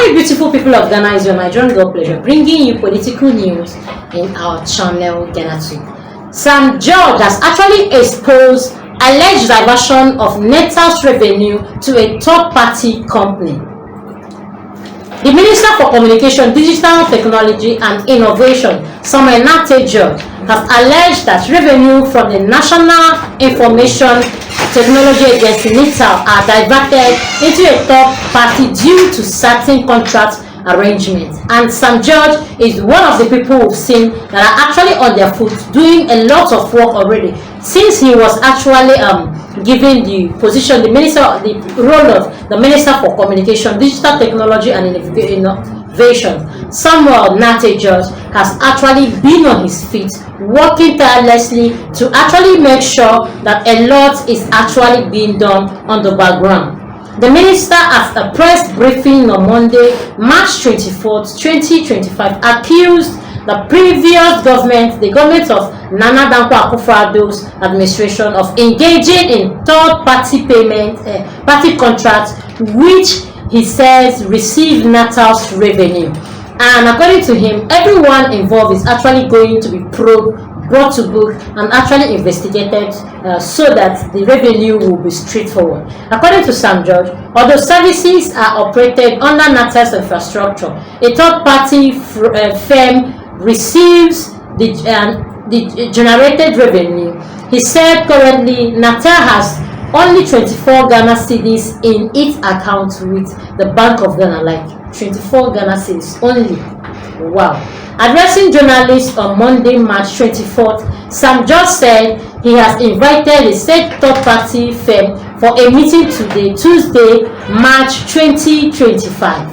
Hi beautiful people of Ghana, it's your Nigerian God pleasure bringing you political news in our channel Ghanatube. Sam George has actually exposed alleged diversion of NITA's revenue to a third-party company. The Minister for Communication, Digital Technology and Innovation, NITA George, has alleged that revenue from the National Information Technology Agency NITA are diverted into a third party due to certain contract arrangements. And Sam George is one of the people we've seen that are actually on their foot doing a lot of work already, since he was actually given the position, the role of the Minister for Communication, Digital Technology and Innovation. NITA George has actually been on his feet, working tirelessly to actually make sure that a lot is actually being done on the background. The minister, at a press briefing on Monday, March 24th, 2025, accused the previous government, the government of Nana Dankwa Akufo-Addo's administration, of engaging in third-party party contracts, which he says received NITA's revenue. And according to him, everyone involved is actually going to be brought to book and actually investigated so that the revenue will be straightforward. According to Sam George, although services are operated under NITA's infrastructure, a third-party firm receives the generated revenue. He said currently NITA has only 24 Ghana cedis in its account with the Bank of Ghana, like 24 Ghana cedis only. Wow. Addressing journalists on Monday, March 24th, Sam George said he has invited the said third-party firm for a meeting today, Tuesday, March 2025.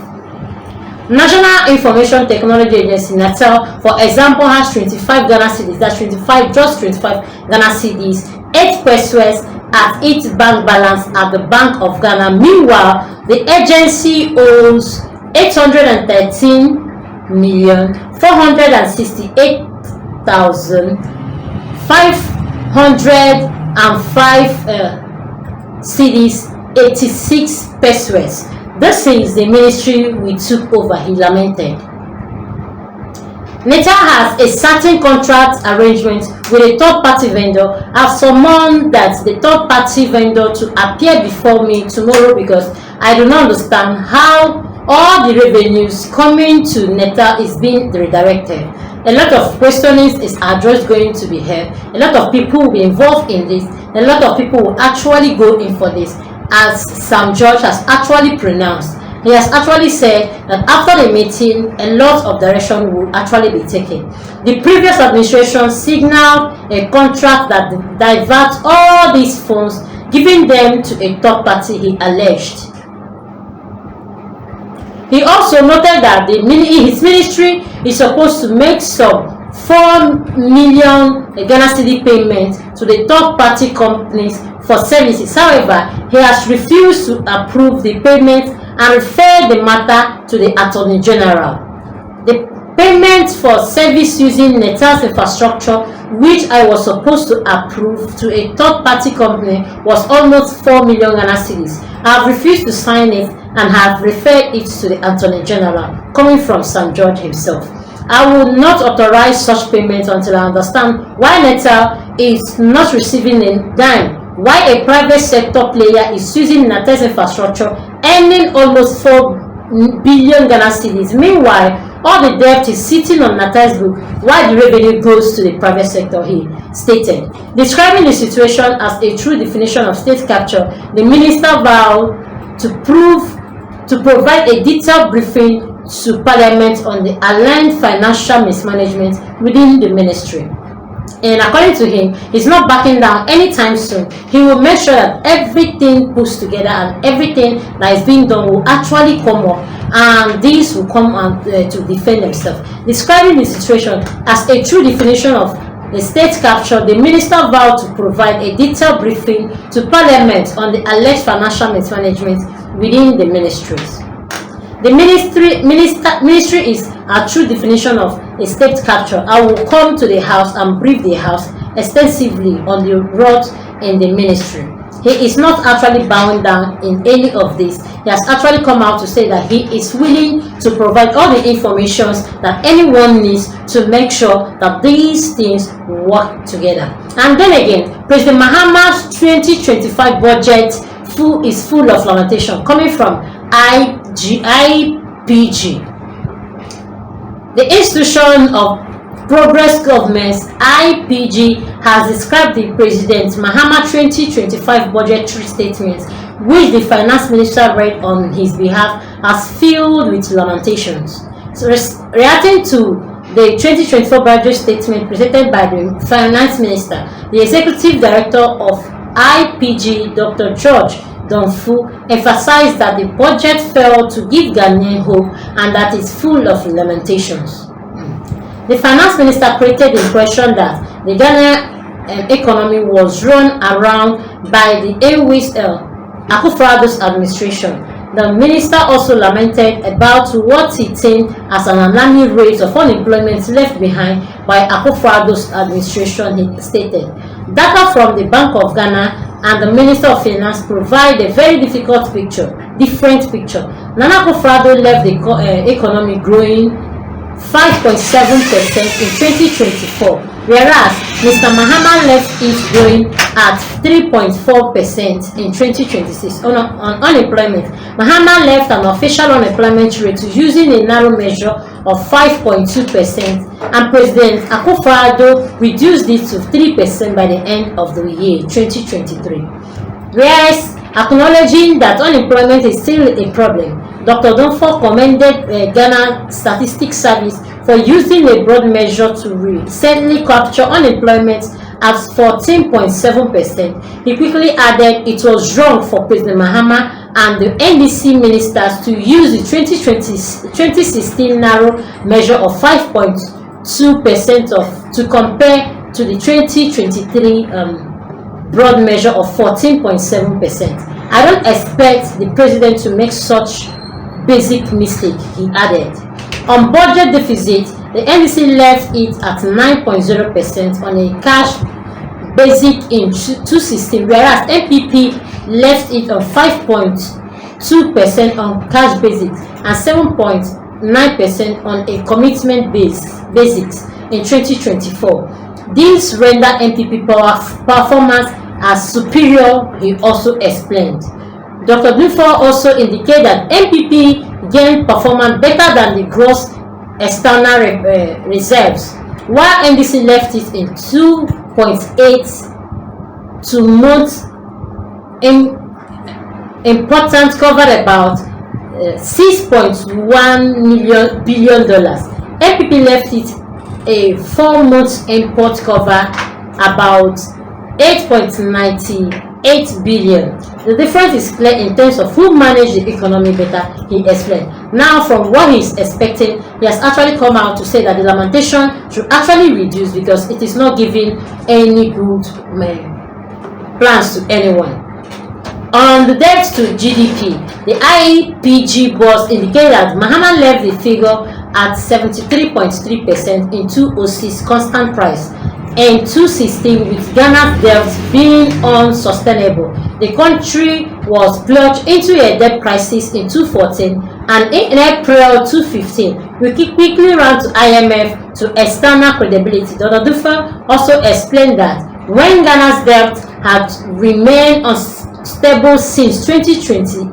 National Information Technology Agency NITA, for example, has 25 Ghana cedis. That's 25 Ghana cedis, 8 pesos at its bank balance at the Bank of Ghana. Meanwhile, the agency owns 813,468,505 cedis, 86 pesos. This is the ministry we took over, he lamented. NITA has a certain contract arrangement with a third-party vendor. I've summoned the third-party vendor to appear before me tomorrow because I do not understand how all the revenues coming to NITA is being redirected. A lot of questionings are just going to be held. A lot of people will be involved in this. A lot of people will actually go in for this, as Sam George has actually pronounced. He has actually said that after the meeting, a lot of direction will actually be taken. The previous administration signaled a contract that diverts all these funds, giving them to a third party, he alleged. He also noted that his ministry is supposed to make some 4 million Ghana cedi payment to the third-party companies for services. However, he has refused to approve the payment and referred the matter to the Attorney General. The payment for service using NITA's infrastructure, which I was supposed to approve to a third-party company, was almost 4 million Ghana cedis. I have refused to sign it and have referred it to the Attorney General, coming from Sam George himself. I will not authorize such payments until I understand why NITA is not receiving a dime, why a private sector player is using NITA's infrastructure, earning almost 4 billion Ghana cedis. Meanwhile, all the debt is sitting on NITA's book, while the revenue goes to the private sector, he stated. Describing the situation as a true definition of state capture, the minister vowed to provide a detailed briefing to Parliament on the aligned financial mismanagement within the ministry. And according to him, he's not backing down anytime soon. He will make sure that everything puts together and everything that is being done will actually come up, and these will come to defend themselves. Describing the situation as a true definition of the state capture, the minister vowed to provide a detailed briefing to Parliament on the alleged financial mismanagement within the ministries. The ministry is a true definition of a state capture. I will come to the House and brief the House extensively on the rot in the ministry. he is not actually bowing down in any of this. He has actually come out to say that he is willing to provide all the information that anyone needs to make sure that these things work together. And then again, President Mahama's 2025 budget is full of lamentation coming from IPG. The institution of Progress Governments, IPG, has described the President Mahama 2025 budgetary statement, which the finance minister read on his behalf, as filled with lamentations. So, reacting to the 2024 budget statement presented by the finance minister, the executive director of IPG, Dr. George Donfu, emphasized that the budget failed to give Ghanaian hope and that it's full of lamentations. The finance minister created the impression that the Ghanaian economy was run around by the Akufo-Addo's administration. The minister also lamented about what he termed as an alarming rate of unemployment left behind by Akufo-Addo's administration. He stated, data from the Bank of Ghana and the Minister of Finance provide a very different picture. Nana Akufo-Addo left the economy growing 5.7% in 2024, whereas Mr. Mahama left it growing at 3.4% in 2026. On unemployment, Mahama left an official unemployment rate using a narrow measure of 5.2%, and President Akufo-Addo reduced it to 3% by the end of the year 2023. Whereas acknowledging that unemployment is still a problem, Dr. Donfu commended Ghana Statistics Service for using a broad measure to recently capture unemployment at 14.7%. He quickly added it was wrong for President Mahama and the NDC ministers to use the 2016 narrow measure of 5.2% to compare to the 2023 broad measure of 14.7%. I don't expect the president to make such basic mistake, he added. On budget deficit, the NDC left it at 9.0% on a cash basic in 2016, whereas NPP left it on 5.2% on cash basic and 7.9% on a commitment basics in 2024. This render NPP performance as superior, he also explained. Dr. Donfu also indicated that NPP gained performance better than the gross external reserves, while NDC left it in 2.8 to months. Important covered about $6.1 billion. NPP left it a 4 months import cover about 8.98 billion. The difference is clear in terms of who managed the economy better, he explained. Now, from what he's expecting, he has actually come out to say that the lamentation should actually reduce because it is not giving any good plans to anyone. On the debt to GDP, the IPG boss indicated that Mahama left the figure at 73.3% in 2006 constant price and 2016, with Ghana's debt being unsustainable. The country was plunged into a debt crisis in 2014, and in April 2015, we quickly ran to IMF to external credibility. Dr. Donfu also explained that when Ghana's debt had remained unstable since 2020,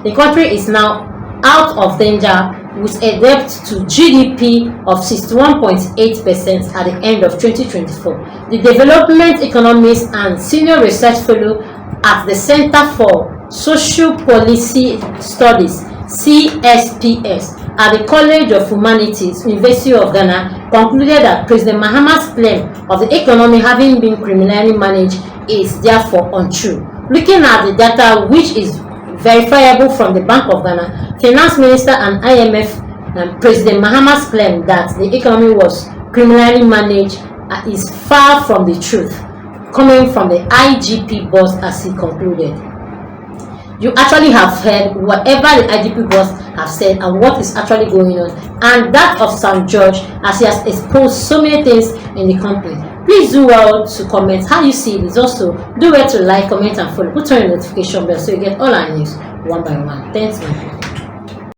the country is now out of danger with a debt to GDP of 61.8% at the end of 2024. The development economist and senior research fellow at the Center for Social Policy Studies, CSPS, at the College of Humanities, University of Ghana, concluded that President Mahama's claim of the economy having been criminally managed is therefore untrue. Looking at the data, which is verifiable from the Bank of Ghana, Finance Minister and IMF, President Mahama's claim that the economy was criminally managed is far from the truth, coming from the IGP boss, as he concluded. You actually have heard whatever the IGP boss have said and what is actually going on, and that of Sam George, as he has exposed so many things in the company. Please do well to comment how you see this. Also, do well to like, comment, and follow. Put on your notification bell so you get all our news one by one. Thanks, man.